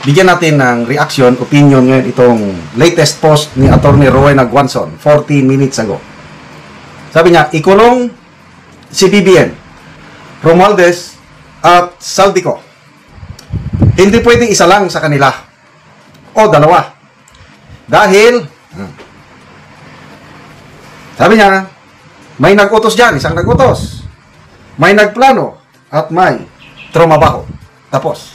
bigyan natin ng reaction, opinion ngayon itong latest post ni Attorney Rowena Guanzon 40 minutes ago. Sabi niya, ikulong si BBM, Romualdez at Saldico. Hindi pwedeng isa lang sa kanila o dalawa. Dahil, sabi niya, may nag-utos dyan, isang nag-utos. May nagplano at may trumabaho. Tapos.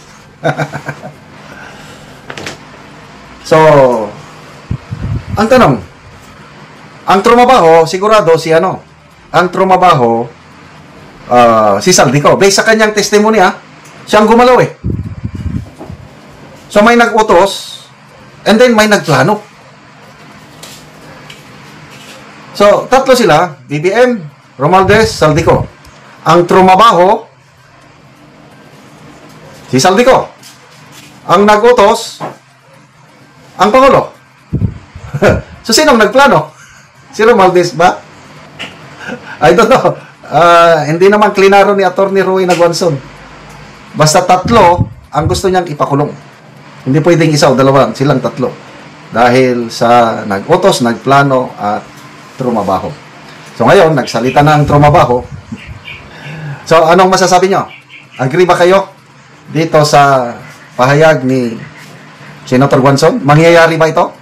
So, ang tanong, ang trumabaho, sigurado si ano? Ang trumabaho, si Saldico. Based sa kanyang testimony, siyang gumalaw eh. So, may nag-utos, and then may nagplano. So, tatlo sila, BBM, Romualdez, Saldico. Ang trumabaho, si Saldico. Ang nag-utos, ang Pangulo. So, sinong nagplano? Si Romualdez ba? I don't know. Hindi naman klinaro ni Attorney Rowena Guanzon. Basta tatlo, ang gusto niyang ipakulong. Hindi pwedeng isa o dalawa, silang tatlo. Dahil sa nag-utos, nagplano, at trumabaho. So, ngayon, nagsalita na ang trumabaho. So, anong masasabi nyo? Agree ba kayo dito sa pahayag ni Senator Guanzon? Mangyayari ba ito?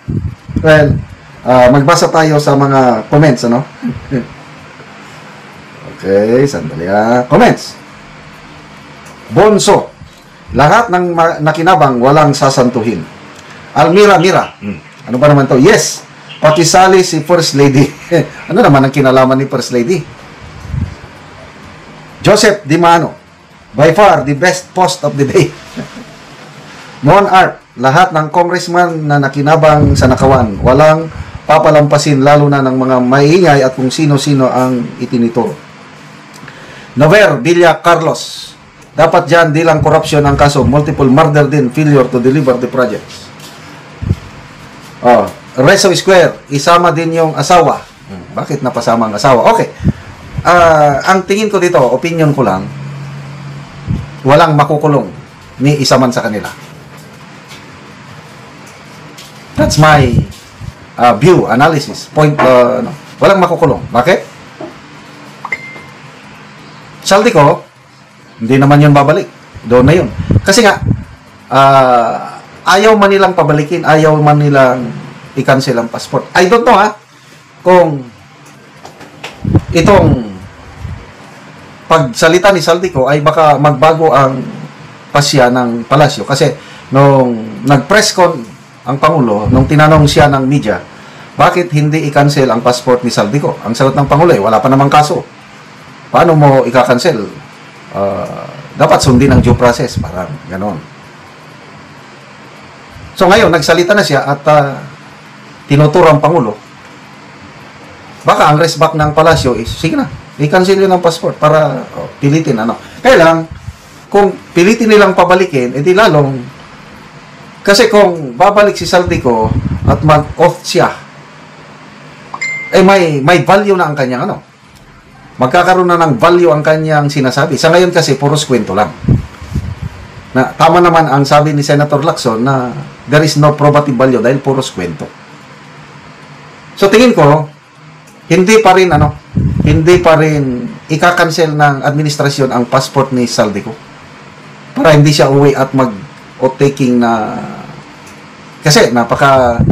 Well, magbasa tayo sa mga comments, ano? Okay, sandali comments. Bonso. Lahat ng nakinabang walang sasantuhin. Almira Mira. Ano ba naman to? Yes. Pakisali si First Lady. Ano naman ang kinalaman ni First Lady? Joseph Dimano. By far, the best post of the day. Mon Art. Lahat ng congressman na nakinabang sa nakawan, walang papalampasin lalo na ng mga maingay at kung sino-sino ang itinituro. Nover Villa Carlos. Dapat dyan di lang corruption ang kaso, multiple murder din, failure to deliver the projects. Reso Square, isama din yung asawa. Bakit napasama ang asawa? Okay. Ang tingin ko dito, opinion ko lang, walang makukulong ni isa man sa kanila. That's my view, analysis, point, walang makukulong. Bakit? Saldico, hindi naman yun babalik. Doon na yun. Kasi nga, ayaw man nilang pabalikin, ayaw man nilang i-cancel ang passport. I don't know kung itong pagsalita ni Saldico ay baka magbago ang pasya ng palasyo. Kasi nung nag-press con ang Pangulo, nung tinanong siya ng media, bakit hindi i-cancel ang passport ni Saldico? Ang sagot ng Pangulo wala pa namang kaso. Paano mo i-cancel? Dapat sundin ang due process, parang ganon. So ngayon, nagsalita na siya at tinuturo ang Pangulo. Baka ang resback ng palasyo is, sige na, i-cancel yun ang passport para pilitin, ano. Kaya lang, kung pilitin nilang pabalikin, edi lalong, kasi kung babalik si Saldico at mag-oath siya, may value na ang kanyang, ano. Magkakaroon na ng value ang kanyang sinasabi. Sa ngayon kasi, puros kwento lang. Na, tama naman ang sabi ni Senator Lacson na there is no probative value dahil puros kwento. So, tingin ko, hindi pa rin ika-cancel ng administrasyon ang passport ni Saldico para hindi siya uwi at mag-taking na kasi napaka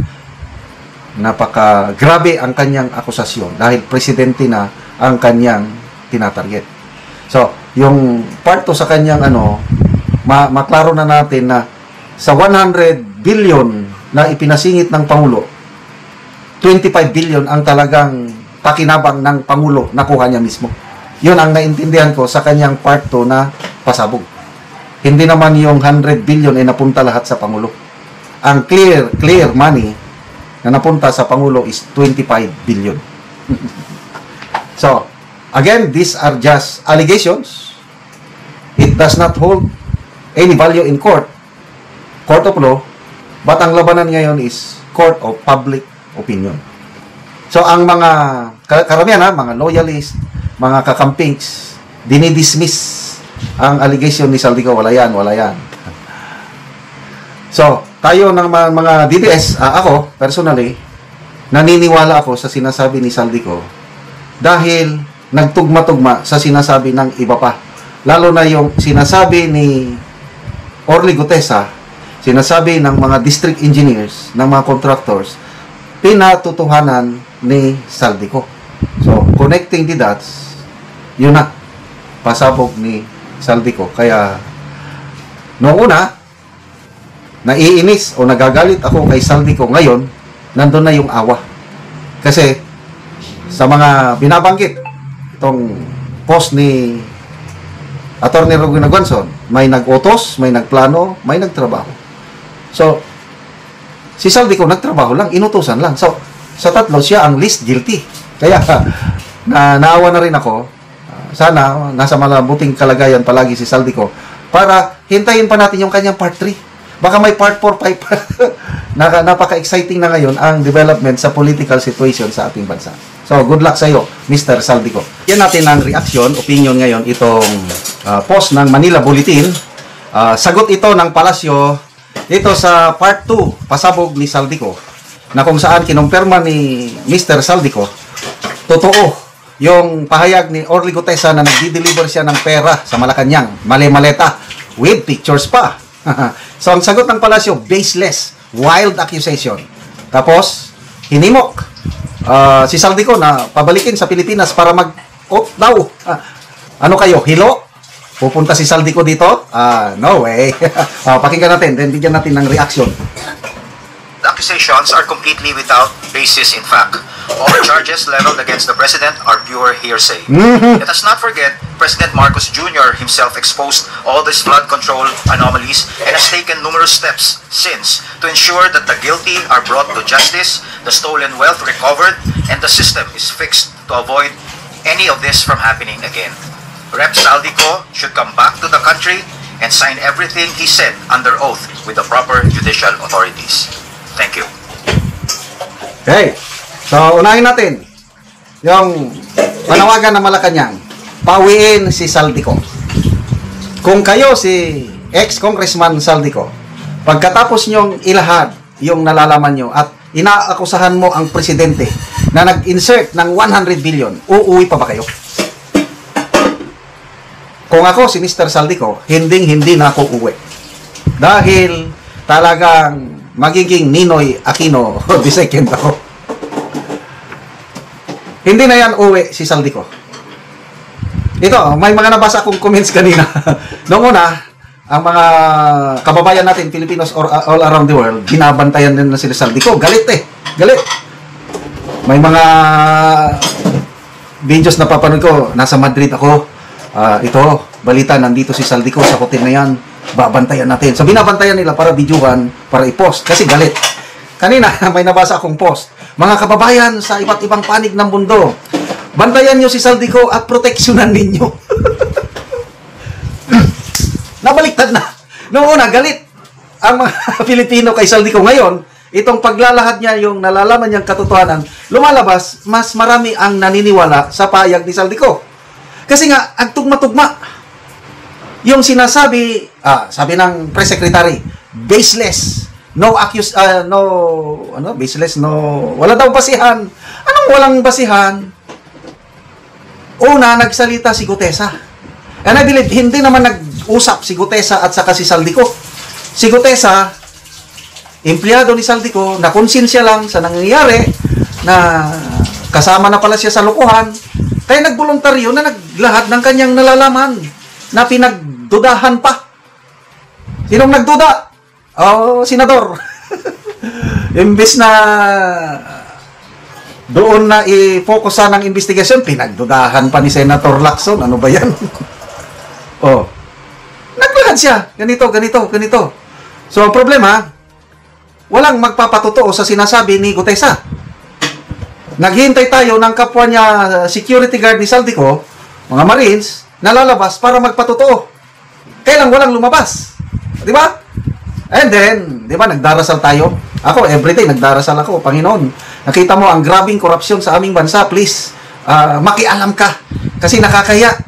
grabe ang kanyang akusasyon dahil presidente na ang kanyang tinatarget. So, yung part to sa kanyang maklaro na natin na sa 100 billion na ipinasingit ng Pangulo, 25 billion ang talagang pakinabang ng Pangulo nakuha niya mismo. Yun ang naintindihan ko sa kanyang part to na pasabog. Hindi naman yung 100 billion ay napunta lahat sa Pangulo. Ang clear money na napunta sa Pangulo is 25 billion. So, again, these are just allegations. It does not hold any value in court of law, but ang labanan ngayon is court of public opinion. So, ang mga karamihan, mga loyalists, mga kakampings, dinidismiss ang allegation ni Saldico, wala yan. So, tayo ng mga DDS, ako, personally, naniniwala ako sa sinasabi ni Saldico dahil nagtugma-tugma sa sinasabi ng iba pa. Lalo na yung sinasabi ni Orly Gutesa, sinasabi ng mga district engineers, ng mga contractors, pinatutuhanan ni Saldico. So, connecting the dots, yun na, pasabog ni Saldico. Kaya, noong una, naiinis o nagagalit ako kay Saldico. Ngayon, nandun na yung awa. Kasi, sa mga binabanggit, itong post ni Atty. Rowena Guanzon, may nag-utos, may nagplano, may nagtrabaho. So, si Saldico nagtrabaho lang, inutusan lang. So, sa tatlo, siya ang least guilty. Kaya, naawa na rin ako. Sana, nasa malabuting kalagayan palagi si Saldico para hintayin pa natin yung kanyang part 3. Baka may part 4, 5. Napaka-exciting na ngayon ang development sa political situation sa ating bansa. So, good luck sa iyo, Mr. Saldico. Yan natin ang reaction, opinion ngayon, itong post ng Manila Bulletin. Sagot ito ng Palasyo dito sa part 2, pasabog ni Saldico, na kung saan kinumpirma ni Mr. Saldico, totoo yung pahayag ni Orly Gutesa na nagdi-deliver siya ng pera sa Malacanang, mali-maleta, with pictures pa. So, ang sagot ng Palasyo, baseless, wild accusation. Tapos, hinimok si Saldico na pabalikin sa Pilipinas para mag-oath daw. Ano kayo, hilo? Pupunta si Saldico dito? No way. Pakinggan natin, then bigyan natin ng reaction. The accusations are completely without basis in fact. All charges leveled against the president are pure hearsay. Let us not forget, President Marcos Jr. himself exposed all these flood control anomalies and has taken numerous steps since to ensure that the guilty are brought to justice, the stolen wealth recovered, and the system is fixed to avoid any of this from happening again. Rep. Saldico should come back to the country and sign everything he said under oath with the proper judicial authorities. Thank you. Okay. So, unahin natin yung panawagan ng Malacanang. Pawiin si Saldico. Kung kayo si ex-congressman Saldico, pagkatapos nyong ilahad yung nalalaman nyo at inaakusahan mo ang presidente na nag-insert ng 100 billion, uuwi pa ba kayo? Kung ako si Mr. Saldico, hindi na ako uwi. Dahil talagang magiging Ninoy Aquino II ako. Hindi na yan uwi si Saldico. Ito, may mga nabasa akong comments kanina. Noong una, ang mga kababayan natin, Filipinos all around the world, binabantayan din na sila Saldico. Galit eh. Galit. May mga videos na papanood ko. Nasa Madrid ako. Ito, balita, nandito si Saldico sa hotel na yan. Babantayan natin. So, binabantayan nila para videohan, para i-post. Kasi galit. Kanina, may nabasa akong post. Mga kababayan sa iba't ibang panig ng mundo, bantayan nyo si Saldico at proteksyonan ninyo. Nabaliktad na. Noong una, galit ang mga Pilipino kay Saldico. Ngayon, itong paglalahad niya, yung nalalaman niyang katotohanan, lumalabas, mas marami ang naniniwala sa payag ni Saldico. Kasi nga, ang tugma-tugma. Yung sinasabi, sabi ng press secretary, baseless. Baseless, wala daw basihan. Anong walang basihan? Una, nagsalita si Gutesa. And I believe, hindi naman nag-usap si Gutesa at saka si Saldico. Si Gutesa, empleyado ni Saldico, nakonsensya lang sa nangyayari, na kasama na pala siya sa lokohan, kaya nagboluntaryo na naglahad ng kanyang nalalaman, na pinagdudahan pa. Sinong nagduda? Senador. Imbis na doon na i-focusan ang investigasyon, pinagdudahan pa ni Senator Lacson. Ano ba yan? Naglahad siya. Ganito. So, ang problema, walang magpapatotoo sa sinasabi ni Gutesa. Naghihintay tayo ng kapwa niya security guard ni Saldico, mga Marines, nalalabas para magpatotoo. Kailang walang lumabas. Di ba? And then, di ba, nagdarasal tayo. Ako, everyday, nagdarasal ako. Panginoon, nakita mo ang grabing korupsyon sa aming bansa. Please, makialam ka. Kasi nakakaya.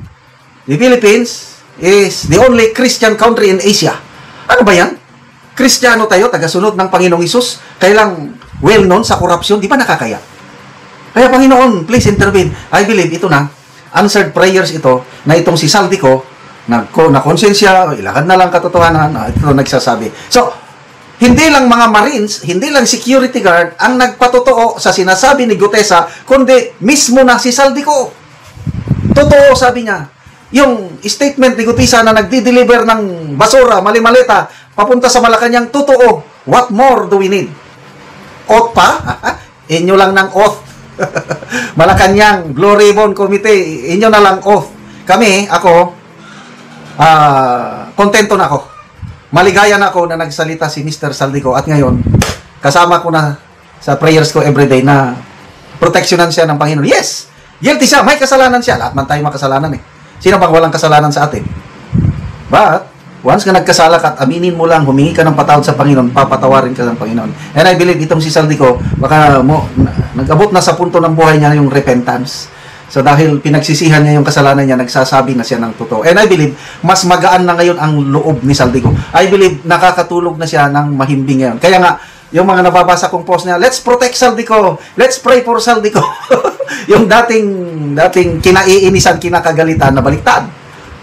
The Philippines is the only Christian country in Asia. Ano ba yan? Kristiyano tayo, tagasunod ng Panginoong Isus, kailang well-known sa korupsyon, di ba nakakaya? Kaya Panginoon, please intervene. I believe ito na, answered prayers ito, na itong si Saldico, na konsensya, ilakad na lang katotohanan, ito nagsasabi. So, hindi lang mga Marines, hindi lang security guard ang nagpatotoo sa sinasabi ni Gutesa, kundi mismo na si Saldico. Totoo, sabi niya. Yung statement ni Gutesa na nagdi-deliver ng basura, mali-maleta, papunta sa Malacanang, totoo. What more do we need? Oath pa? Inyo lang ng oath. Malacanang, Blue Ribbon Committee, inyo na lang oath. Kami, ako, kontento na ako. Maligaya na ako na nagsalita si Mr. Saldico at ngayon, kasama ko na sa prayers ko everyday na proteksyonan siya ng Panginoon. Yes! Guilty siya, may kasalanan siya. Lahat man tayo makasalanan eh. Sino bang walang kasalanan sa atin? But, once ka nagkasala ka at aminin mo lang, humingi ka ng patawad sa Panginoon, papatawarin ka ng Panginoon. And I believe itong si Saldico, baka nag-abot na sa punto ng buhay niya yung repentance. So dahil pinagsisihan niya yung kasalanan niya, nagsasabi na siya ng totoo. And I believe, mas magaan na ngayon ang loob ni Saldico. I believe, nakakatulog na siya ng mahimbing ngayon. Kaya nga, yung mga nababasa kong post niya, let's protect Saldico, let's pray for Saldico. Yung dating kinaiinisan, kinakagalitan na baliktad.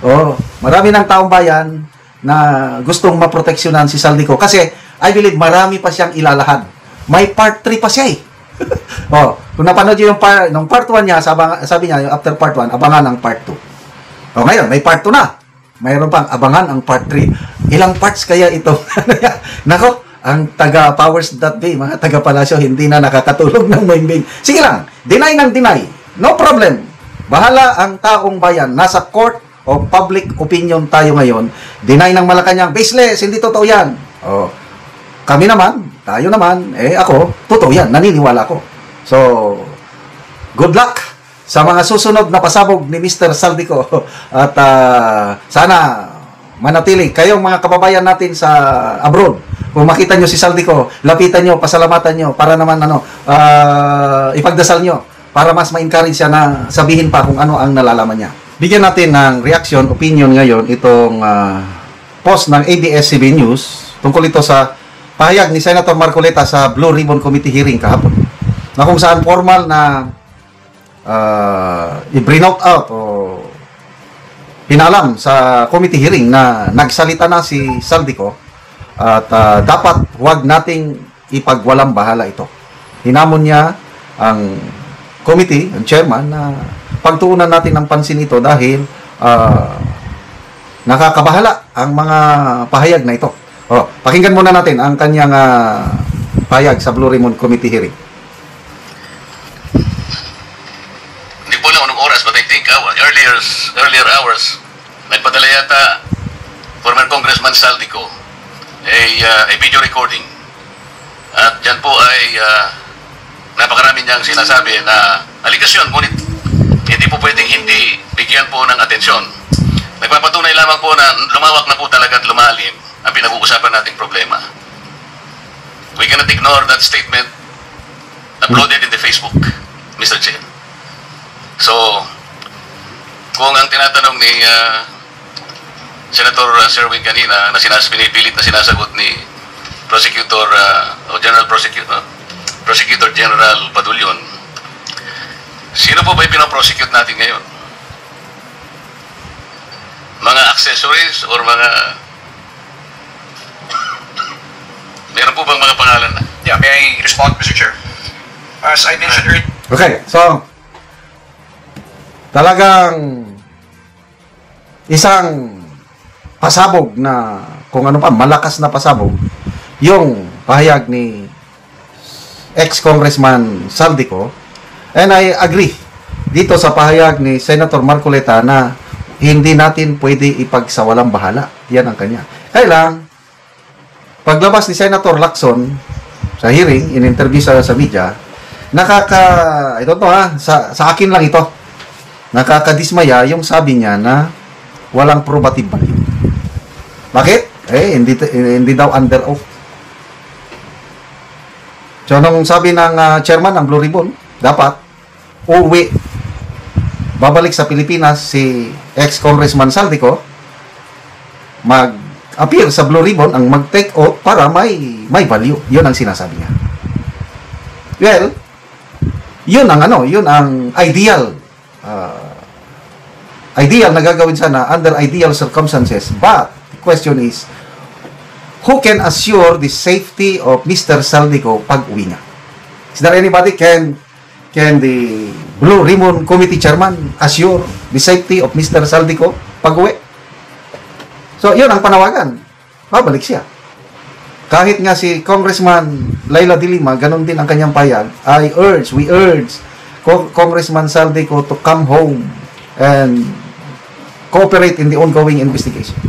Oh, marami ng taong bayan na gustong maproteksyonan si Saldico. Kasi, I believe, marami pa siyang ilalahad. May part 3 pa siya eh. Oh, kung napanood yung part 1 niya, sabi niya, after part 1, abangan ang part 2. Oh, ngayon, may part 2 na. Mayroon pang abangan ang part 3. Ilang parts kaya ito? Nako, ang taga-powers that be, mga taga-palasyo, hindi na nakakatulog ng mahimbing. Sige lang, deny ng deny. No problem. Bahala ang taong bayan. Nasa court of public opinion tayo ngayon. Deny ng Malacanang, baseless, hindi totoo yan. Oh, kami naman, tayo naman, ako, totoo yan, naniniwala ko. So, good luck sa mga susunod na pasabog ni Mr. Saldico. At sana manatili kayong mga kababayan natin sa abroad. Kung makita nyo si Saldico, lapitan nyo, pasalamatan nyo, para naman ipagdasal nyo, para mas ma-encourage siya na sabihin pa kung ano ang nalalaman niya. Bigyan natin ng reaction, opinion ngayon, itong post ng ABS-CBN News tungkol ito sa pahayag ni Senator Marcoleta sa Blue Ribbon Committee hearing kahapon, na kung saan formal na i-bring out o pinalam sa committee hearing na nagsalita na si Saldico at dapat huwag nating ipagwalang bahala ito. Hinamon niya ang committee, ang chairman, na pagtuunan natin ng pansin ito dahil nakakabahala ang mga pahayag na ito. Oh, pakinggan muna natin ang kanyang pahayag sa Blue Ribbon Committee hearing. Hindi po lang anong oras, but I think earlier hours, nagpadala yata former Congressman Saldico a video recording. At dyan po ay napakarami niyang sinasabi na aligasyon, ngunit hindi po pwedeng hindi bigyan po ng atensyon. Nagpapatunay lamang po na lumawak na po talaga at lumalim ang pinag-uusapan nating problema. We cannot ignore that statement uploaded in the Facebook, Mr. Chair. So, kung ang tinatanong ni Senator Sherwin kanina na pinipilit na sinasagot ni Prosecutor Prosecutor General Padulyon, sino po ba yung pinaprosecute natin ngayon? Mga accessories or mga... Meron po bang mga pangalan na? Yeah, may I respond, Mr. Chair? As I mentioned earlier... Okay, so talagang isang pasabog na, kung ano pa, malakas na pasabog, yung pahayag ni ex-Congressman Saldico. And I agree dito sa pahayag ni Senator Marcoleta na hindi natin pwede ipagsawalang bahala. Yan ang kanya. Kaya lang, paglabas ni Senator Lacson sa hearing, in-interview sa media, I don't know sa akin lang ito, nakakadismaya yung sabi niya na walang probative value. Bakit? Hindi daw under oath. So, nung sabi ng chairman ng Blue Ribbon, dapat babalik sa Pilipinas si ex-Congressman Saldico, mag-appear sa Blue Ribbon, ang mag-take oath para may value. Yun ang sinasabi niya. Well, yun ang ideal na gagawin sana under ideal circumstances. But the question is, who can assure the safety of Mr. Saldico pag uwi niya? Is there anybody can the Blue Ribbon Committee Chairman assure the safety of Mr. Saldico pag uwi? So, yun ang panawagan. Babalik siya. Kahit nga si Congressman Laila de Lima, ganun din ang kanyang payag, we urge Congressman Saldico to come home and cooperate in the ongoing investigation.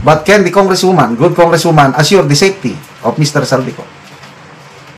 But can the good Congresswoman, assure the safety of Mr. Saldico?